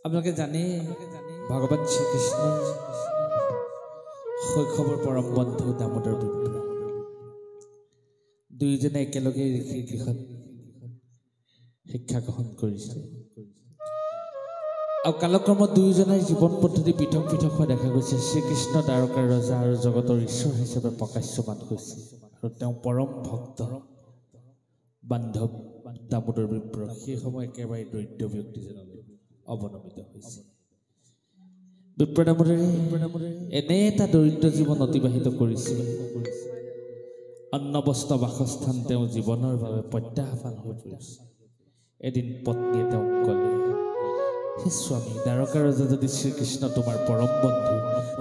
আপোনালোকে জানে ভগৱান শ্ৰীকৃষ্ণ শৈশৱৰ পৰম বন্ধু দামোদৰ বিপ্ৰ দুয়োজনে একেলগে ঋষিৰ গৃহত শিক্ষা গ্ৰহণ কৰিছে আৰু কালক্ৰমত দুয়োজনৰ জীৱন পদ্ধতি পৃথক পৃথক হোৱা দেখা গৈছে। শ্ৰীকৃষ্ণ দ্বাৰকাৰ ৰজা আৰু জগতৰ ঈশ্বৰ হিচাপে প্ৰকাশ্যমান হৈছে আৰু তেওঁ পৰম ভক্ত বান্ধৱ দামোদৰ বিপ্ৰ সেই সময় একেবাৰে দৰিদ্ৰ ব্যক্তিজনলৈ অৱনমিত হৈছে। বিপ্ৰ দামোদৰে এনে এটা দৰিদ্ৰ জীৱন অতিবাহিত কৰিছিল। অন্ন বস্ত্ৰ বাসস্থান তেওঁ জীৱনৰ বাবে প্ৰত্যাহ্বান হৈ পৰিছে। এদিন পত্নীয়ে তেওঁক ক'লে, হে স্বামী, দ্বাৰকা ৰজা যদি শ্ৰীকৃষ্ণ তোমাৰ পৰম বন্ধু,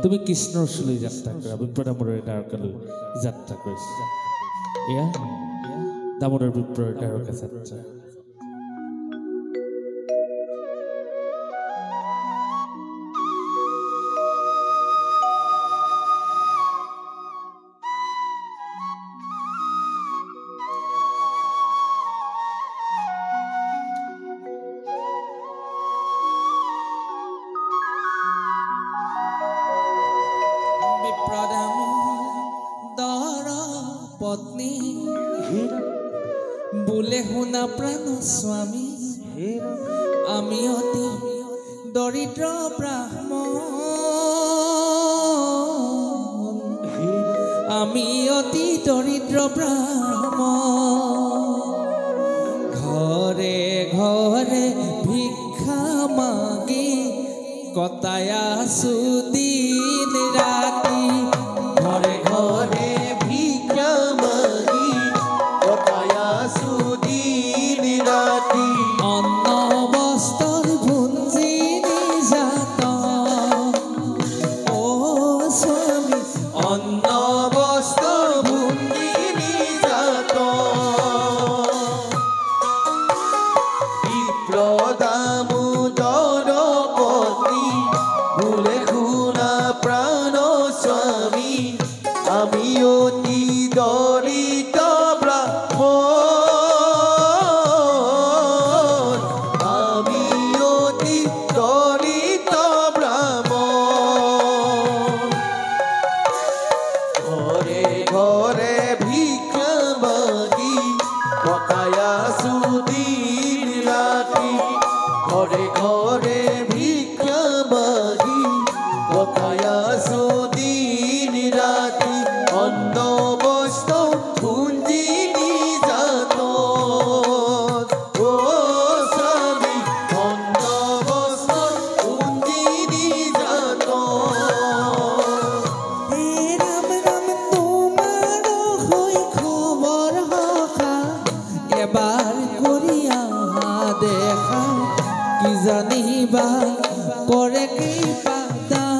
তুমি কৃষ্ণৰ ওচৰলৈ যাত্ৰা কৰা। বিপ্ৰ দামোদৰে দ্বাৰকালৈ যাত্ৰা কৰিছে। এয়া দামোদৰ বিপ্ৰৰ দ্বাৰকা যাত্ৰা। পত্নী বোলে শুনা প্ৰাণ স্বামী, আমি অতি দৰিদ্ৰ ব্ৰাহ্মণ, আমি অতি দৰিদ্ৰ ব্ৰাহ্মণ, ঘৰে ঘৰে ভিক্ষা মাগি কটাই আছো দিন ৰাতি, ঘৰে ঘৰে অন্ন বস্ত্ৰৰ ভুঞ্জি নিজাত, অ স্বামী অন্ন বস্ত্ৰৰ ভুঞ্জি নিজাত, বিপ্ৰ দামোদৰ পত্নী বোলে শুনা প্ৰাণ স্বামী, আমি অতি দৰিদ্ৰ ব্ৰাহ্মণ, ঘৰে ঘৰে ভিক্ষা মাগি কটাই আছো দিন ৰাতি, অন্ন বস্ত্ৰ ভুঞ্জি নিজাত, অ স্বামী অন্ন বস্ত্ৰ ভুঞ্জি নিজাত, হে ৰাম ৰাম তোমাৰ শৈশৱৰ সখা এবাৰ কৰি আহা দেখা, কি জানিবা কৰে কৃপা দান,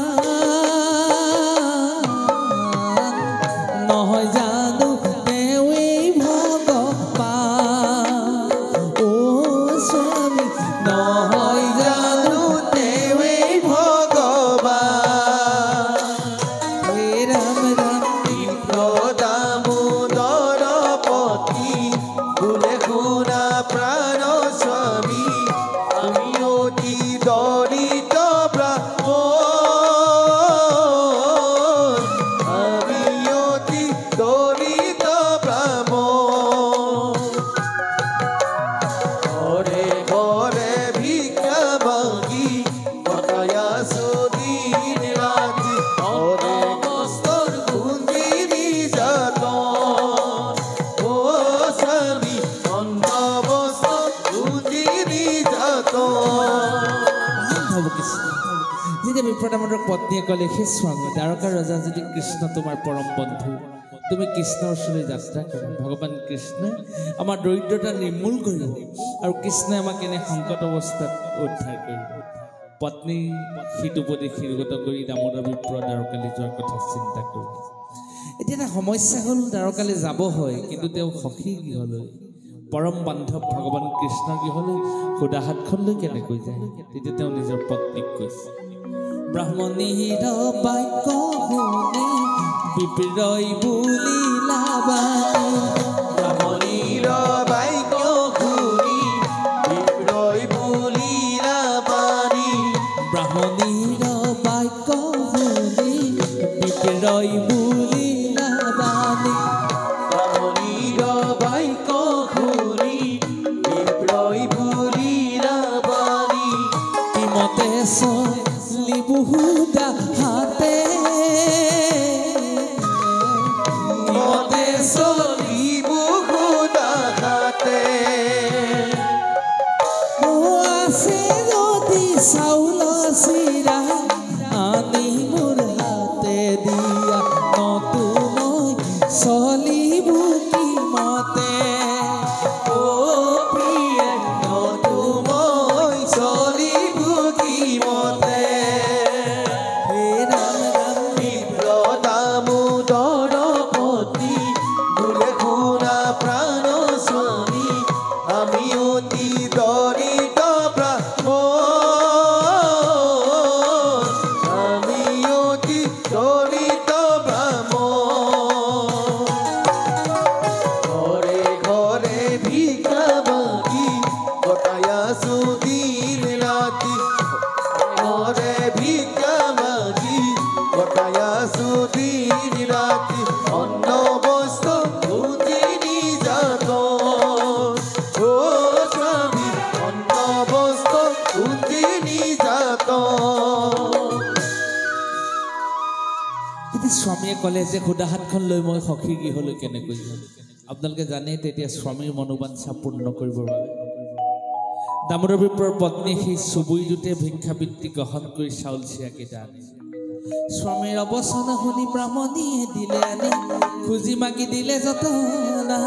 নহয় জানো তেওঁৱেই ভগৱান, অ স্বামী নহয় জানো তেওঁৱেই ভগৱান, হে ৰাম ৰাম বিপ্ৰ দামোদৰ পত্নী বোলে শুনা প্ৰাণ স্বামী, আমি অতি দৰিদ্ৰ ব্ৰাহ্মণ, আমি অতি দৰিদ্ৰ ব্ৰাহ্মণ, ঘৰে ঘৰে ভিক্ষা মাগি কটাই আছো দিন ৰাতি, অন্ন বস্ত্ৰৰ ভুঞ্জি নিজাত, অ স্বামী অন্ন বস্ত্ৰৰ ভুঞ্জি নিজাত। যেতিয়া বিপ্ৰ দামোদৰ পত্নীয়ে ক'লে, হে স্বামী, দ্বাৰকা ৰজা যদি কৃষ্ণ তোমাৰ পৰম বন্ধু, তুমি কৃষ্ণৰ ওচৰলৈ যাত্ৰা কৰা। ভগৱান কৃষ্ণই আমাৰ দৰিদ্ৰতা নিৰ্মূল কৰিব আৰু কৃষ্ণই আমাক এনে সংকট অৱস্থাত উদ্ধাৰ কৰিব। পত্নী সিটোপতি শিৰোগত কৰি দামোদৰ বিপ্ৰ দ্বাৰকালৈ যোৱাৰ কথা চিন্তা কৰিলে। এতিয়া এটা সমস্যা হ'ল, দ্বাৰকালৈ যাব হয়, কিন্তু তেওঁ সখী গৃহলৈ, পৰম বান্ধৱ ভগৱান কৃষ্ণৰ গৃহলৈ সুদা হাতখনলৈ কেনেকৈ যায়? তেতিয়া তেওঁ নিজৰ পত্নীক কৈছে, ব্ৰাহ্মণীৰ বাক্য শুনি বিপ্ৰই বুলিলা বাণী, ব্ৰাহ্মণীৰ বাক্য শুনি বিপ্ৰই বুলিলা চলি বহুদা হাতে নিমতে চলি বহুদা হাতে আছে যদি চাউল চিৰা আনি মোৰ হাতে দিয়া নতুন চলিব কি মতে ও প্ৰিয়ে নতুন মই চলিব কি মতে হে ৰাম ৰাম বিপ্ৰ দামোদৰ পতি বোলে শুনা প্ৰাণ স্বামী আমি অতি দৰিদ্ৰ ব্ৰাহ্মণ আমি অতি দৰিদ্ৰ ব্ৰাহ্মণ ঘৰে ঘৰে ভিক্ষা মাগি কটাই আছো দিন ৰাতি ঘৰে ভিক্ষা মাগি কটাই আছো দিন ৰাতি অন্ন বস্ত্ৰ ধুতি নিৰ্যাতন ও স্বামী অন্ন বস্ত্ৰ ধুতি নিৰ্যাতন কিন্তু স্বামীয়ে ক'লে যে সুদা হাতখন লৈ মই সখীৰ গৃহলৈ কেনেকৈ যাম আপোনালোকে জানে তেতিয়া স্বামীৰ মনোবাঞ্ছা পূৰ্ণ কৰিবৰ বাবে দামোদৰ বিপ্ৰৰ পত্নী সেই চুবুৰীটোতে ভিক্ষাবৃত্তি গ্ৰহণ কৰি চাউল চিৰাকেইটা আনে স্বামীৰ অৱচন শুনি ব্ৰাহ্মণীয়ে দিলে আনি খুজি মাগি দিলে যতনা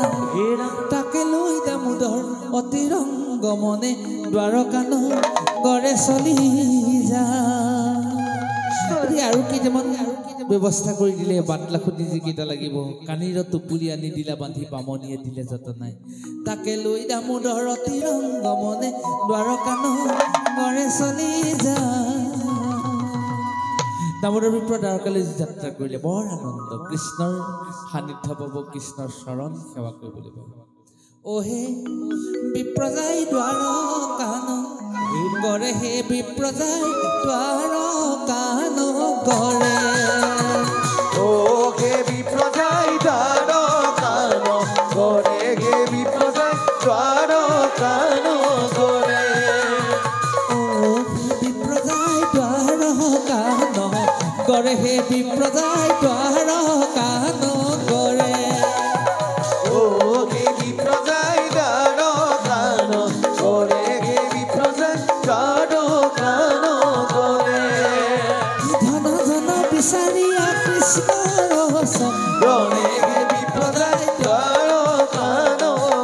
তাকে লৈ দামোদৰ অতিৰংগ মনে দ্বাৰকান গড়ে চলি যা আৰু কেইটামান ব্যৱস্থা কৰি দিলে বাটলাখুটি যিকেইটা লাগিব কাণীৰ টুপুলি আনি দিলা বান্ধি বামনীয়ে দিলে যতনাই তাকে লৈ দামোদৰ অতিৰংগ মনে দ্বাৰকান গড়ে চলি যা দামোদৰ বিপ্ৰ দ্বাৰকালৈ যাত্ৰা কৰিলে বৰ আনন্দ কৃষ্ণৰ সান্নিধ্য পাব কৃষ্ণৰ চৰণ সেৱা কৰিবলৈ পাব ওহে বিপ্ৰজাই দ্বাৰকান গড়ে হে বিপ্ৰজাই দ্বাৰকান গড়ে ও হে বিপ্ৰজাই দ্বাৰকান গড়ে হে বিপ্ৰজাই দ্বাৰকান গড়ে ও বিপ্ৰজাই দ্বাৰকান গড়ে হে বিপ্ৰজাই দ্বাৰকান গড়ে ও হে বিপ্ৰজাই দ্বাৰকান গড়ে হে বিপ্ৰজাই দ্বাৰকান গড়ে ধন জন বিচাৰিয়া কৃষ্ণৰ গড়ে হে বিপ্ৰজাই দ্বাৰকান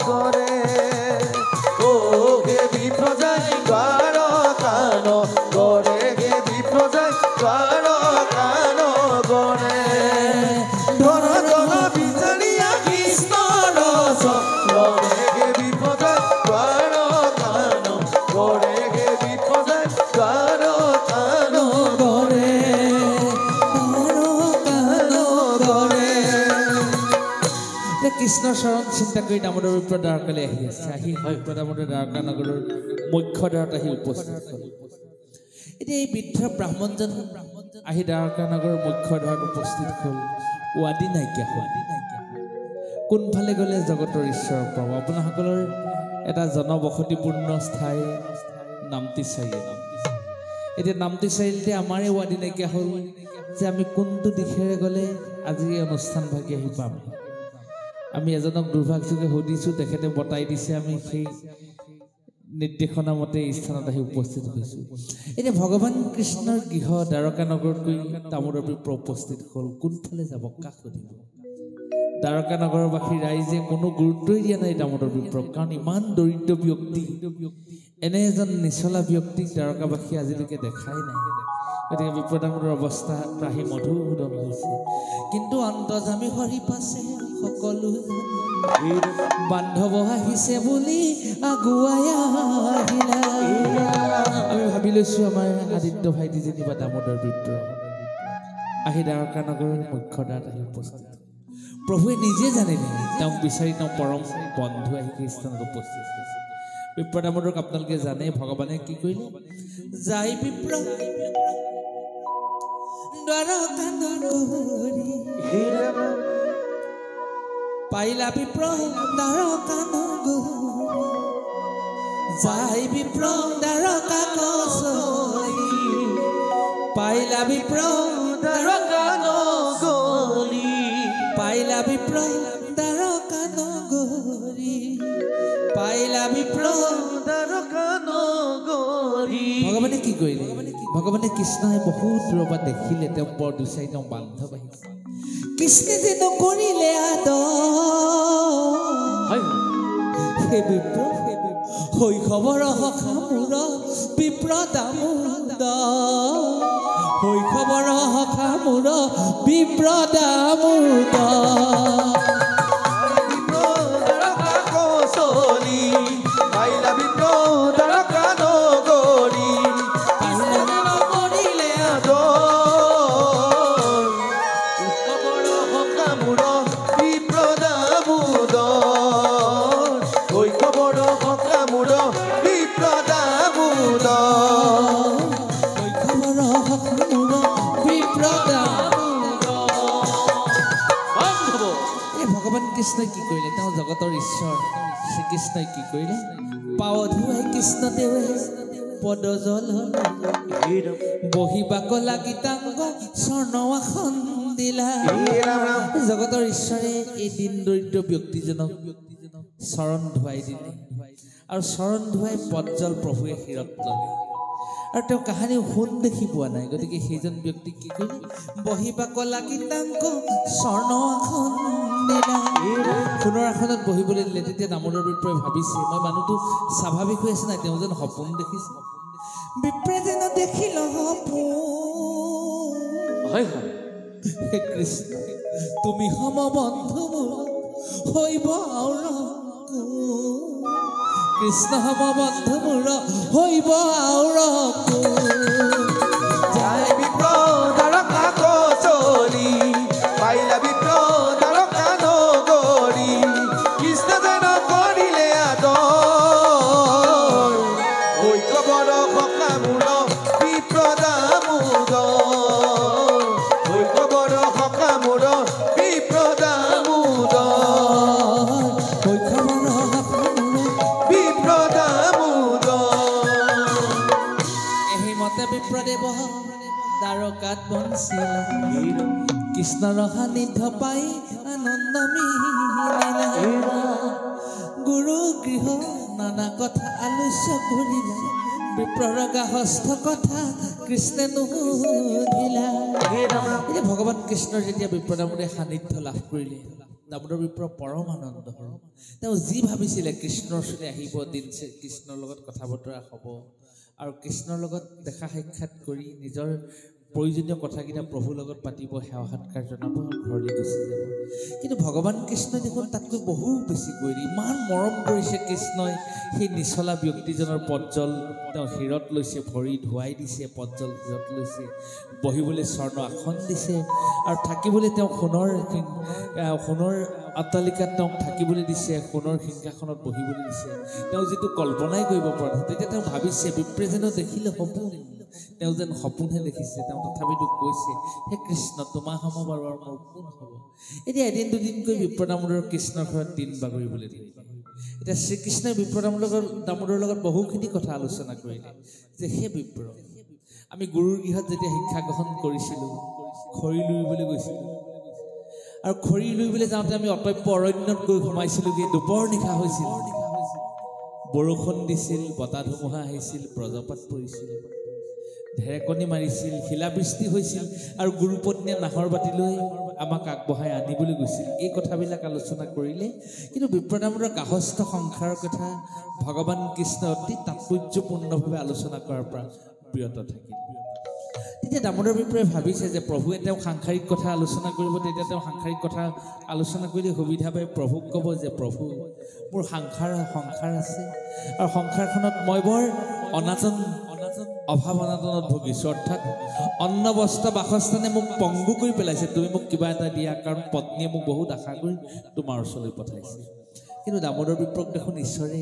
গড়ে ও হে বিপ্ৰজাই দ্বাৰকান গড়ে হে বিপ্ৰজাই দ্বাৰকান গড়ে ধন জন বিচাৰিয়া কৃষ্ণৰ গড়ে হে বিপ্ৰজাই দ্বাৰকান গড়ে হে বিপ্ৰজাই দ্বাৰকান গড়ে কৃষ্ণৰ চৰণ চিন্তা কৰি দামোদৰ বিপ্ৰ দ্বাৰকালৈ আহি আছে আহি দামোদৰ দ্বাৰকা নগৰৰ মুখ্য দ্বাৰত আহি উপস্থিত হ'ল এতিয়া এই বৃদ্ধ ব্ৰাহ্মণজন আহি দ্বাৰকা নগৰৰ মুখ্য দ্বাৰত উপস্থিত হ'ল ৱাদি নাইকিয়া হ'ল কোনফালে গ'লে জগতৰ ঈশ্বৰৰ পাব আপোনাসকলৰ এটা জনবসতিপূৰ্ণ ঠাই নামতি চাৰিআলি এতিয়া নামতি চাৰিআলিতে আমাৰে ৱাদি নাইকিয়া হ'ল যে আমি কোনটো দিশেৰে গ'লে আজি এই অনুষ্ঠানভাগি আহি পাম আমি এজনক দুৰ্ভাগ্যযোগে সুধিছোঁ তেখেতে বটাই দিছে আমি সেই নিৰ্দেশনা মতে এই স্থানত আহি উপস্থিত হৈছোঁ এতিয়া ভগৱান কৃষ্ণৰ গৃহ দ্বাৰকা নগৰত গৈ দামোদৰ বিপ্ৰ উপস্থিত হ'ল কোনফালে যাব কাক সুধিব দ্বাৰকা নগৰবাসী ৰাইজে কোনো গুৰুত্বই দিয়া নাই দামোদৰ বিপ্ৰক কাৰণ ইমান দৰিদ্ৰ ব্যক্তি এনে এজন নিচলা ব্যক্তিক দ্বাৰকাবাসী আজিলৈকে দেখাই নাই গতিকে বিপ্ৰ দামোদৰ অৱস্থা প্ৰাহি মধুসূদন হৈছে কিন্তু অন্তৰ্যামী হৰি পাছে সকলো বান্ধৱ আহিছে বুলি আগুৱাই আহিলা আমি ভাবি লৈছোঁ আমাৰ আদিত্য ভাইটি যেনিবা দামোদৰ বিপ্ৰ আহি দ্বাৰকা নগৰৰ মুখ্য দ্বাৰত আহি উপস্থিত প্ৰভুৱে নিজে জানিলে তেওঁক বিচাৰি তেওঁ পৰম বন্ধু আহি সেই স্থানত উপস্থিত হৈছে বিপ্ৰ দামোদৰক আপোনালোকে জানে ভগৱানে কি কৰিলে যাই বিপ্ৰ দ্বাৰকা নগৰী পাইলা বিপ্ৰ দ্বাৰকা নগৰী যাই বিপ্ৰ দ্বাৰকা কছৰী পাইলা বিপ্ৰ দ্বাৰকা নগৰী পাইলা বিপ্ৰ দ্বাৰকা নগৰী পাইলা বিপ্ৰ দ্বাৰকা নগৰী ভগৱানে কি কৰিলে ভগৱানে কৃষ্ণই বহুত দূৰৰ পৰা দেখিলে তেওঁ বৰ দুচাৰি তেওঁ বান্ধৱ আহিছে কৃষ্ণে যে নকৰিলে আদৰ হে বিপ্ৰ শৈশৱৰ সখা মোৰ বিপ্ৰ দামোদৰ শৈশৱৰ সখা মোৰ বিপ্ৰ দামোদৰ দ্বাৰকা কৌশলী পাইলা বিপ্ৰ দ্বাৰকা নগৰী কৃষ্ণে যে নকৰিলে উৎসৱৰ সখা মোৰ বিপ্ৰ দামোদৰ শৈশৱৰ সখা মোৰ বিপ্ৰ দামোদৰ শৈশৱৰ সখা মোৰ বিপ্ৰ দামোদৰ এই ভগৱান কৃষ্ণই কি কৰিলে তেওঁ জগতৰ ঈশ্বৰ শ্ৰীকৃষ্ণই কি কৰিলে পাৱ ধুৱাই কৃষ্ণদেৱে পদজল বহিবা কলা গীতাংগ স্বৰ্ণ আসন দিলা জগতৰ ঈশ্বৰে এই দিন দৰিদ্ৰ ব্যক্তিজনক চৰণ ধুৱাই দিলে আৰু চৰণ ধুৱাই পদজল প্ৰভুৱে শিৰত ল'লে আৰু তেওঁ কাহানি সোণ দেখি পোৱা নাই গতিকে সেইজন ব্যক্তি কি কৰিলে বহিবা কলা গীতাংগ স্বৰ্ণ আসন দিলা সোণৰ আসনত বহিবলৈ দিলে তেতিয়া দামোদৰ বিপ্ৰই ভাবিছে মই মানুহটো স্বাভাৱিক হৈ আছে নাই তেওঁ যেন সপোন দেখিছে বিপ্ৰে যেন দেখিল সপোন হে কৃষ্ণ তুমি সম বন্ধু মোৰ হৈব আৰু কৃষ্ণ সম বন্ধু মোৰ হৈব আৰু যায় বিপ্ৰ দ্বাৰকা কৌশলী পাইলা বিপ্ৰ দ্বাৰকা নগৰী কৃষ্ণ যেন কৰিলে আদৰ শৈশৱৰ সখা মোৰ বিপ্ৰ দামোদৰ শৈশৱৰ সখা মোৰ বিপ্ৰ দামোদৰ বিপ্ৰ দামোদৰ এহিমতে বিপ্ৰদেৱ দ্বাৰকাত বঞ্চিলা কৃষ্ণৰ সান্নিধ্য পাই আনন্দ মিলিলা গুৰু গৃহ নানা কথা আলোচ্য কৰিলা বিপ্ৰৰ গাহস্থ কথা কৃষ্ণে নুশুনিলা এতিয়া ভগৱান কৃষ্ণৰ যেতিয়া বিপ্ৰদামোদে সান্নিধ্য লাভ কৰিলে দামোদৰ বিপ্ৰ পৰম আনন্দ হ'ল তেওঁ যি ভাবিছিলে কৃষ্ণৰ ওচৰলৈ আহিব দিন কৃষ্ণৰ লগত কথা বতৰা হ'ব আৰু কৃষ্ণৰ লগত দেখা সাক্ষাৎ কৰি নিজৰ প্ৰয়োজনীয় কথাকেইটা প্ৰভুৰ লগত পাতিব সেৱা সৎকাৰ জনাব আৰু ঘৰলৈ গুচি যাব কিন্তু ভগৱান কৃষ্ণই দেখোন তাতকৈ বহু বেছি কৰিলে ইমান মৰম কৰিছে কৃষ্ণই সেই নিচলা ব্যক্তিজনৰ পদজল তেওঁ শিৰত লৈছে ভৰি ধুৱাই দিছে পদজল শিৰত লৈছে বহিবলৈ স্বৰ্ণ আসন দিছে আৰু থাকিবলৈ তেওঁ সোণৰ অট্টালিকাত তেওঁক থাকিবলৈ দিছে সোণৰ সিংহাসনত বহিবলৈ দিছে তেওঁ যিটো কল্পনাই কৰিব পৰা নাই তেতিয়া তেওঁ ভাবিছে বিপ্ৰে যেন দেখিলে সপোন তেওঁ যেন সপোনহে দেখিছে তেওঁ তথাপিতো কৈছে হে কৃষ্ণ তোমাৰ সম বাৰু আৰু মোৰ কোন হ'ব এতিয়া এদিন দুদিনকৈ বিপ্ৰদামোদৰ কৃষ্ণৰ ঘৰত দিন বাগৰিবলৈ দিলে এতিয়া শ্ৰীকৃষ্ণই দামোদৰৰ লগত বহুখিনি কথা আলোচনা কৰিলে যে হে বিপ্ৰ আমি গুৰুৰ গৃহত যেতিয়া শিক্ষা গ্ৰহণ কৰিছিলোঁ খৰি লুৰিবলৈ গৈছিলোঁ আৰু খৰি লুৰিবলৈ যাওঁতে আমি অটব্য অৰণ্যত গৈ সোমাইছিলোঁগৈ দুপৰ নিশা হৈছিল বৰষুণ দিছিল বতাহ ধুমুহা আহিছিল ব্ৰজপাত পৰিছিল ঢেৰেকনি মাৰিছিল শিলাবৃষ্টি হৈছিল আৰু গুৰুপত্নীয়ে নাহৰ বাতিলৈ আমাক আগবঢ়াই আনিবলৈ গৈছিল এই কথাবিলাক আলোচনা কৰিলে কিন্তু বিপ্ৰদামোদৰ গাহস্থ সংসাৰৰ কথা ভগৱান কৃষ্ণ অতি তাৎপৰ্যপূৰ্ণভাৱে আলোচনা কৰাৰ পৰা বিৰত থাকিল তেতিয়া দামোদৰ বিপ্ৰই ভাবিছে যে প্ৰভুৱে তেওঁ সাংসাৰিক কথা আলোচনা কৰিব তেতিয়া তেওঁ সাংসাৰিক কথা আলোচনা কৰিলে সুবিধা পাই প্ৰভুক ক'ব যে প্ৰভু মোৰ সংসাৰ আছে আৰু সংসাৰখনত মই বৰ অভাৱ অনাটনত ভুগিছোঁ অৰ্থাৎ অন্ন বস্ত্ৰ বাসস্থানে মোক পংগু কৰি পেলাইছে তুমি মোক কিবা এটা দিয়া কাৰণ পত্নীয়ে মোক বহুত আশা কৰি তোমাৰ ওচৰলৈ পঠাইছে কিন্তু দামোদৰ বিপ্ৰক দেখোন ঈশ্বৰে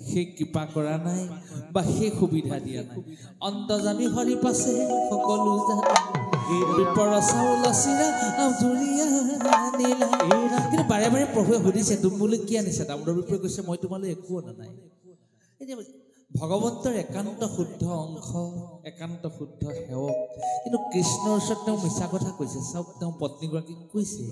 সেই কৃপা কৰা নাই বা সেই সুবিধা দিয়া নাই অন্তৰ্যামী হৰি পাছে সকলো জানে বিপ্ৰৰ চাউল চিৰা জুৰিয়া আনিলা কিন্তু বাৰে বাৰে প্ৰভুৱে সুধিছে তুমি বোলে কি আনিছা দামোদৰ বিপ্ৰই কৈছে মই তোমালৈ একো অনা নাই এতিয়া ভগৱন্তৰ একান্ত শুদ্ধ অংশ, একান্ত শুদ্ধ সেৱক, কিন্তু কৃষ্ণৰ ওচৰত তেওঁ মিছা কথা কৈছে। চাওক, তেওঁ পত্নীগৰাকীক কৈছে,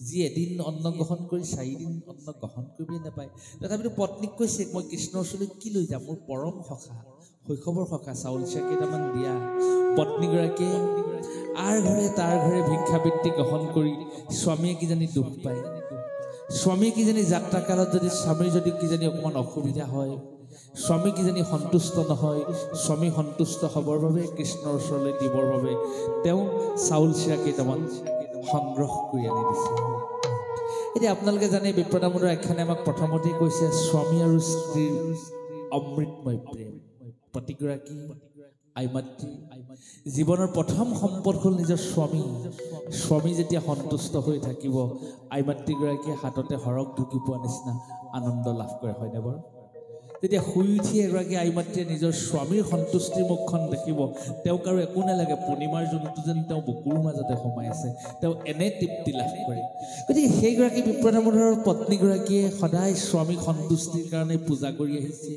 যি এদিন অন্ন গ্ৰহণ কৰি 4 দিন অন্ন গ্ৰহণ কৰিবলৈ নাপায়, তথাপিতো পত্নীক কৈছে, মই কৃষ্ণৰ ওচৰলৈ কি লৈ যাম, মোৰ পৰম সখা, শৈশৱৰ সখা, চাউল চিৰা কেইটামান দিয়া। পত্নীগৰাকীয়ে আৰ ঘৰে তাৰ ঘৰে ভিক্ষাবৃত্তি গ্ৰহণ কৰি স্বামীয়ে কিজানি দুখ পায়, স্বামী কিজানি যাত্ৰা কালত যদি স্বামীৰ যদি কিজানি অকণমান অসুবিধা হয়, স্বামী কিজানি সন্তুষ্ট নহয়, স্বামী সন্তুষ্ট হ'বৰ বাবে কৃষ্ণৰ ওচৰলৈ দিবৰ বাবে তেওঁ চাউল চিৰা কেইটামান সংগ্ৰহ কৰি আনি দিছে। এতিয়া আপোনালোকে জানে বিপ্ৰদামোদৰ আখ্যানে আমাক প্ৰথমতেই কৈছে স্বামী আৰু স্ত্ৰীৰ অমৃতময় প্ৰেম। পতিগৰাকী আইমাতৃ জীৱনৰ প্ৰথম সম্পদ হ'ল নিজৰ স্বামী। স্বামী যেতিয়া সন্তুষ্ট হৈ থাকিব, আইমাতৃগৰাকীয়ে হাততে সৰগ ঢুকি পোৱা নিচিনা আনন্দ লাভ কৰে, হয়নে বাৰু? যেতিয়া শুই উঠি এগৰাকী আইমাতৃয়ে নিজৰ স্বামীৰ সন্তুষ্টিৰ মুখখন দেখিব, তেওঁক আৰু একো নালাগে, পূৰ্ণিমাৰ জোনটো যেন তেওঁ বুকুৰ মাজতে সোমাই আছে, তেওঁ এনে তৃপ্তি লাভ কৰে। গতিকে সেইগৰাকী বিপ্ৰদামোদৰৰ পত্নীগৰাকীয়ে সদায় স্বামীক সন্তুষ্টিৰ কাৰণে পূজা কৰি আহিছে।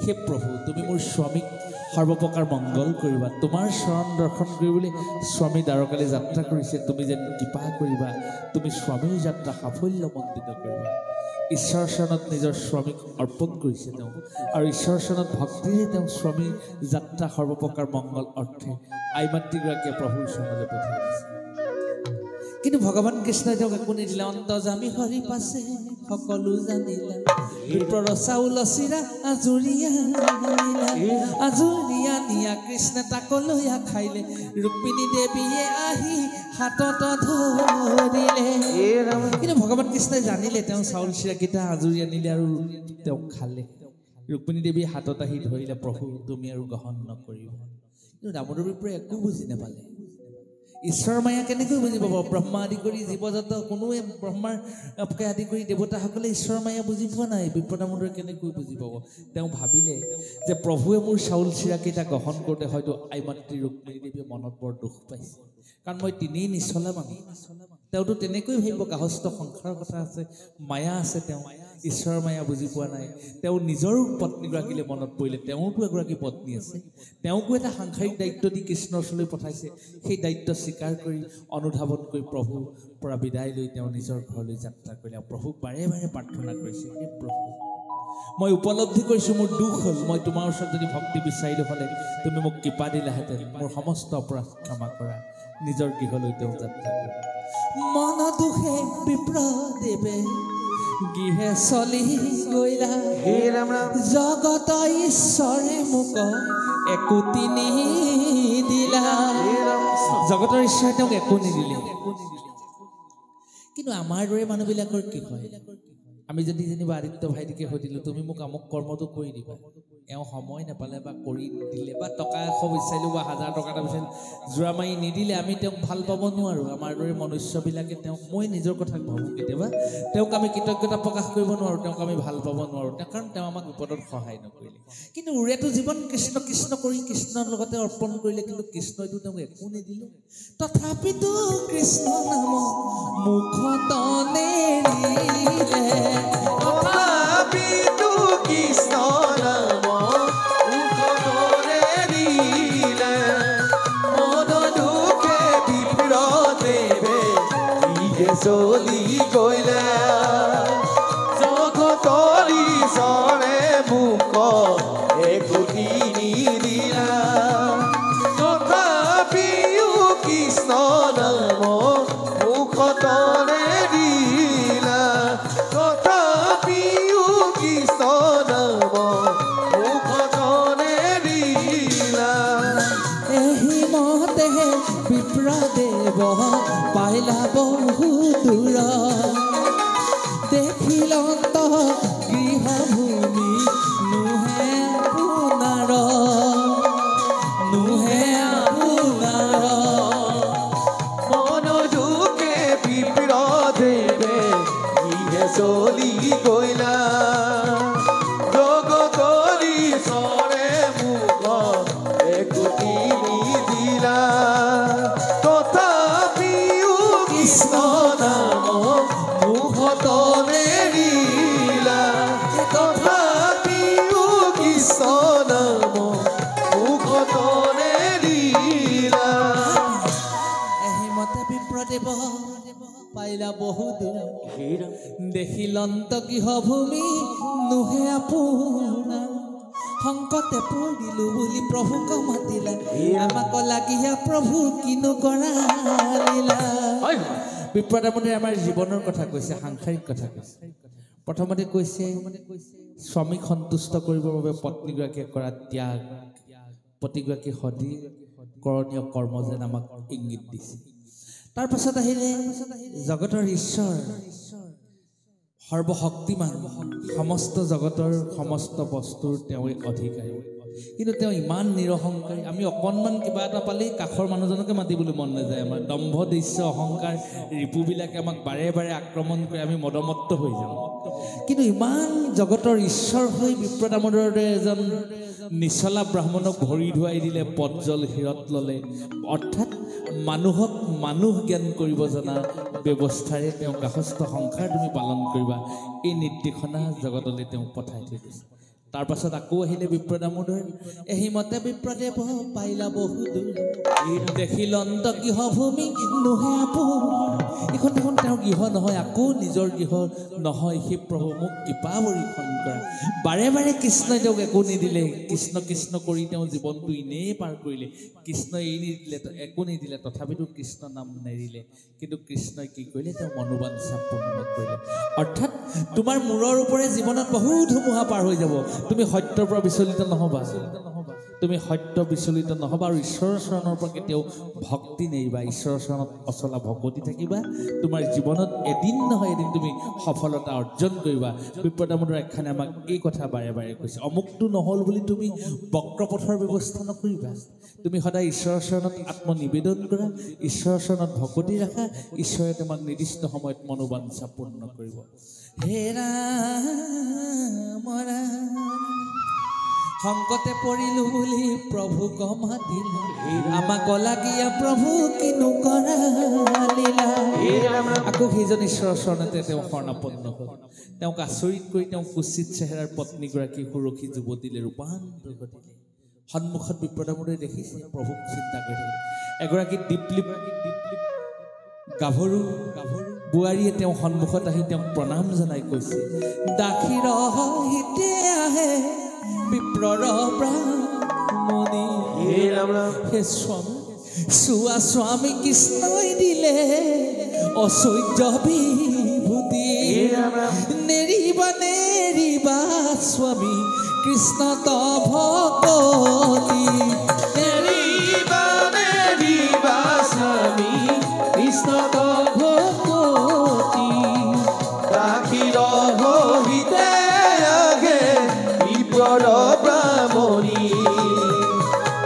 হে প্ৰভু, তুমি মোৰ স্বামীক সৰ্বপ্ৰকাৰ মংগল কৰিবা, তোমাৰ চৰণ দৰ্শন কৰিবলৈ স্বামী দ্বাৰকালৈ যাত্ৰা কৰিছে, তুমি যেন কৃপা কৰিবা, তুমি স্বামীৰ যাত্ৰা সাফল্যমণ্ডিত কৰিবা। ঈশ্বৰৰ চৰণত নিজৰ স্বামীক অৰ্পণ কৰিছে তেওঁ, আৰু ঈশ্বৰৰ চৰণত ভক্তিৰে তেওঁ স্বামীৰ যাত্ৰা সৰ্বপ্ৰকাৰ মংগল অৰ্থে আইমাতৃগৰাকীয়ে প্ৰভুৰ চৰণলৈ পঠিয়াই দিছে। কিন্তু ভগৱান কৃষ্ণই তেওঁক একো নিদিলে। অন্তৰ্যামী হৰি পাছে সকলো জানিলা, বিপ্ৰৰ চাউল চিৰা আজুৰিয়া নিয়া কৃষ্ণে তাকলৈয়া খাইলে, ৰুক্মিণী দেৱীয়ে আহি হাতত ধৰিলে। কিন্তু ভগৱান কৃষ্ণই জানিলে তেওঁ চাউল চিৰাকেইটা আজুৰি আনিলে আৰু তেওঁক খালে। ৰুক্মিণী দেৱীয়ে হাতত আহি ধৰিলে, প্ৰভু তুমি আৰু গ্ৰহণ নকৰিবা। কিন্তু দামোদৰ বিপ্ৰই একো বুজি নাপালে। ঈশ্বৰৰ মায়া কেনেকৈ বুজি পাব? ব্ৰহ্মা আদি কৰি জীৱজাত কোনোৱে, ব্ৰহ্মাৰ আদি কৰি দেৱতাসকলে ঈশ্বৰৰ মায়া বুজি পোৱা নাই। বিপ্ৰদামোদৰে কেনেকৈ বুজি পাব? তেওঁ ভাবিলে যে প্ৰভুৱে মোৰ চাউল চিৰাকেইটা গ্ৰহণ কৰোঁতে হয়তো আইমাতৃ ৰুক্মিণী দেৱীয়ে মনত বৰ দুখ পাইছে, কাৰণ মই তিনেই নিচলা মানুহ। তেওঁতো তেনেকৈ ভাবিব, গাহস্থ সংসাৰৰ কথা আছে, মায়া আছে, তেওঁ ঈশ্বৰৰ মায়া বুজি পোৱা নাই। তেওঁ নিজৰ পত্নীগৰাকীলৈ মনত পৰিলে, তেওঁতো এগৰাকী পত্নী আছে, তেওঁকো এটা সাংসাৰিক দায়িত্ব দি কৃষ্ণৰ ওচৰলৈ পঠাইছে। সেই দায়িত্ব স্বীকাৰ কৰি অনুধাৱন কৰি প্ৰভুৰ পৰা বিদায় লৈ তেওঁ নিজৰ ঘৰলৈ যাত্ৰা কৰিলে। প্ৰভুক বাৰে বাৰে প্ৰাৰ্থনা কৰিছে, হে প্ৰভু, মই উপলব্ধি কৰিছোঁ মোৰ দুখ হ'ল, মই তোমাৰ ওচৰত যদি ভক্তি বিচাৰিলোঁ হ'লে তুমি মোক কৃপা দিলাহেঁতেন, মোৰ সমস্ত অপৰাধ ক্ষমা কৰা। নিজৰ গৃহলৈ তেওঁ যাত্ৰা কৰিলে। মন দুখে বিপ্ৰদেৱে গৃহে চলি গইলা, জগত ঈশ্বৰে মোক একোটি নিদিলা। জগতৰ ঈশ্বৰে তেওঁক একো নিদিলে। কিন্তু আমাৰ দৰে মানুহবিলাকৰ কি হয়? আমি যদি যেনিবা আদিত্য ভাইটিকে সুধিলোঁ, তুমি মোক আমুক কৰ্মটো কৰি দিবা, এওঁ সময় নাপালে বা কৰি দিলে বা টকা 100 বিচাৰিলোঁ বা 1000 টকা এটা বিচাৰিলোঁ, জোৰা মাৰি নিদিলে, আমি তেওঁক ভাল পাব নোৱাৰোঁ। আমাৰ দৰে মনুষ্যবিলাকে তেওঁক, মই নিজৰ কথা ভাবোঁ কেতিয়াবা, তেওঁক আমি কৃতজ্ঞতা প্ৰকাশ কৰিব নোৱাৰোঁ, তেওঁক আমি ভাল পাব নোৱাৰোঁ, কাৰণ তেওঁ আমাক বিপদত সহায় নকৰিলে। কিন্তু উৰেটো জীৱন কৃষ্ণ কৃষ্ণ কৰি কৃষ্ণৰ লগতে অৰ্পণ কৰিলে, কিন্তু কৃষ্ণইতো তেওঁক একো নিদিলে। তথাপিতো কৃষ্ণ নাম মুখত নেৰিলে, তথাপিতো কৃষ্ণ নাম মুখত নেৰিলে, মন দুখে বিপ্ৰদেৱে গৃহে চলি গইলা, জগতৰ ঈশ্বৰে মোক একোটি নিদিলা। তথাপিও কৃষ্ণ নাম মুখত নেৰিলা, তথাপিও কৃষ্ণ নাম মুখত নেৰিলা। এহি মতে বিপ্ৰদেৱ পাইলা বহু দূৰ, দেখিলন্ত গৃহভূমি নুহে আপোনাৰ, নুহে আপোনাৰ। মন দুখে বিপ্ৰদেৱে গৃহে চলি গইলা, জগতৰ ঈশ্বৰে মোক একোটি নিদিলা। তথাপিও কৃষ্ণ নাম মুখত নেৰিলা, তথাপিও কৃষ্ণ নাম দেখিলন্ত গৃহভূমি নুহে আপোনা সংকটে পৰিলো বুলি প্ৰভুক মাতিলা আমাক লাগিয়া প্ৰভু কিনো কৰা লীলা বিপ্ৰদামতে আমাৰ জীৱনৰ কথা কৈছে সাংসাৰিক কথা কৈছে প্ৰথমতে কৈছে স্বামীক সন্তুষ্ট কৰিবৰ বাবে পত্নীগৰাকীয়ে কৰা ত্যাগ পতিগৰাকী সদী কৰণীয় কৰ্ম যেন আমাক ইংগিত দিছে তাৰ পাছত আহিলে জগতৰ ঈশ্বৰ সৰ্বশক্তিমান সমস্ত জগতৰ সমস্ত বস্তুৰ তেওঁই অধিকাৰী কিন্তু তেওঁ ইমান নিৰহংকাৰী আমি অকণমান কিবা এটা পালেই কাষৰ মানুহজনকে মাতিবলৈ মন নাযায় আমাৰ দম্ভ দৃশ্য অহংকাৰ ৰিপুবিলাকে আমাক বাৰে বাৰে আক্ৰমণ কৰি আমি মদমত্ত হৈ যাওঁ কিন্তু ইমান জগতৰ ঈশ্বৰ হৈ বিপ্ৰদামোদৰৰ দৰে এজন নিচলা ব্ৰাহ্মণক ভৰি ধুৱাই দিলে পদজল হিৰত ল'লে অৰ্থাৎ মানুহক মানুহ জ্ঞান কৰিব জনা ব্যৱস্থাৰে তেওঁ গাহস্থ সংসাৰ তুমি পালন কৰিবা এই নিৰ্দেশনা জগতলৈ তেওঁ পঠাই থৈ দিছে তাৰ পাছত আকৌ আহিলে বিপ্ৰদামোদৰ এহিমতে বিপ্ৰদেৱ পাইলা বহুদূৰ দেখিলন্ত গৃহভূমি নুহে আপোনা এইখন দেখোন তেওঁৰ গৃহ নহয় আকৌ নিজৰ গৃহ নহয় সেই প্ৰভু মোক কৃপা বৰ্ষণ কৰা বাৰে বাৰে কৃষ্ণই তেওঁক একো নিদিলে কৃষ্ণ কৃষ্ণ কৰি তেওঁ জীৱনটো এনেই পাৰ কৰিলে কৃষ্ণই এই নিদিলে একো নিদিলে তথাপিতো কৃষ্ণ নাম নেৰিলে কিন্তু কৃষ্ণই কি কৰিলে তেওঁ মনোবাঞ্ছা পূৰ্ণ কৰিলে অৰ্থাৎ তোমাৰ মূৰৰ ওপৰে জীৱনত বহুত ধুমুহা পাৰ হৈ যাব তুমি সত্যৰ পৰা বিচলিত নহবা তুমি সত্য বিচলিত নহবা আৰু ঈশ্বৰৰ চৰণৰ পৰা কেতিয়াও ভক্তি নেৰিবা ঈশ্বৰৰ চৰণত অচলা ভকতি থাকিবা তোমাৰ জীৱনত এদিন নহয় এদিন তুমি সফলতা অৰ্জন কৰিবা বিপ্ৰদামোদৰ একখানে আমাক এই কথা বাৰে বাৰে কৈছে অমুকটো নহ'ল বুলি তুমি বক্ৰপথৰ ব্যৱস্থা নকৰিবা তুমি সদায় ঈশ্বৰৰ চৰণত আত্মনিবেদন কৰা ঈশ্বৰৰ চৰণত ভকতি ৰাখা ঈশ্বৰে তোমাক নিৰ্দিষ্ট সময়ত মনোবাঞ্ছা পূৰ্ণ কৰিব হে ৰাম সংকটে পৰিলো বুলি প্ৰভুক মাতিলা আমাক লাগীয়া প্ৰভু কিনো কৰা লীলা আকৌ সেইজন ঈশ্বৰৰ চৰণতে তেওঁ শৰণাপন্ন হ'ল তেওঁক আচৰিত কৰি তেওঁ কুচিত চেহেৰাৰ পত্নীগৰাকী সুৰক্ষী যুৱতীলৈ ৰূপান্তৰ ঘটিলে সন্মুখত বিপ্ৰদামোদৰে দেখিছে প্ৰভুক চিন্তা কৰি থাকিলে এগৰাকী দীপলিপ গাভৰু বোৱাৰীয়ে তেওঁ সন্মুখত আহি তেওঁক প্ৰণাম জনাই কৈছে দাসীৰ হিতে আহে বিপ্ৰৰ ব্ৰাহ্মণী হে স্বামী চোৱা স্বামী কৃষ্ণই দিলে ঐশ্বৰ্য বিভূতি নেৰিবা নেৰিবা স্বামী কৃষ্ণ ভকতি নেৰিবা নেৰিবা স্বামী কৃষ্ণ ভকতি দাসীৰ হিতে আগে বিপ্ৰৰ ব্ৰাহ্মণী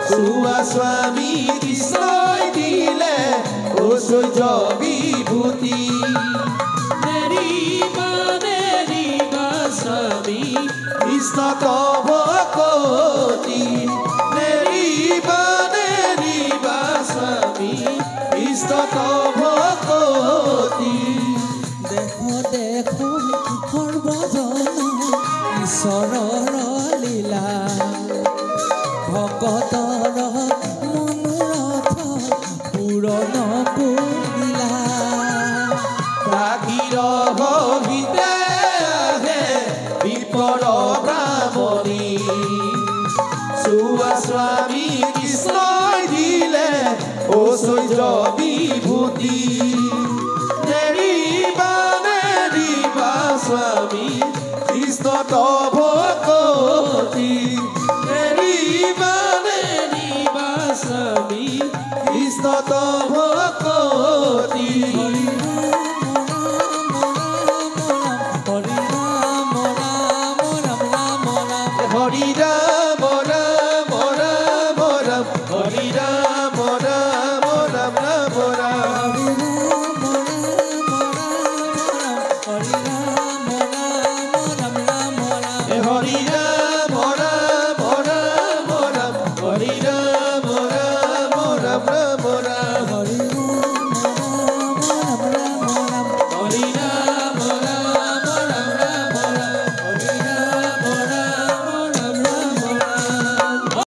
চোৱা স্বামী কৃষ্ণই দিলে ঐশ্বৰ্য বিভূতি নেৰিবা নেৰিবা স্বামী কৃষ্ণ ভকতি নেৰিবা নেৰিবা স্বামী কৃষ্ণ ভকতি দেখো দেখো সৰ্বজন ঈশ্বৰৰ লীলা ভকতৰ মনোৰথ পূৰণ কৰিলা দাসীৰ হিতে আহে বিপ্ৰৰ ব্ৰাহ্মণী চোৱা স্বামী কৃষ্ণই দিলে ঐশ্বৰ্য বিভূতি নেৰিবা নেৰিবা স্বামী কৃষ্ণ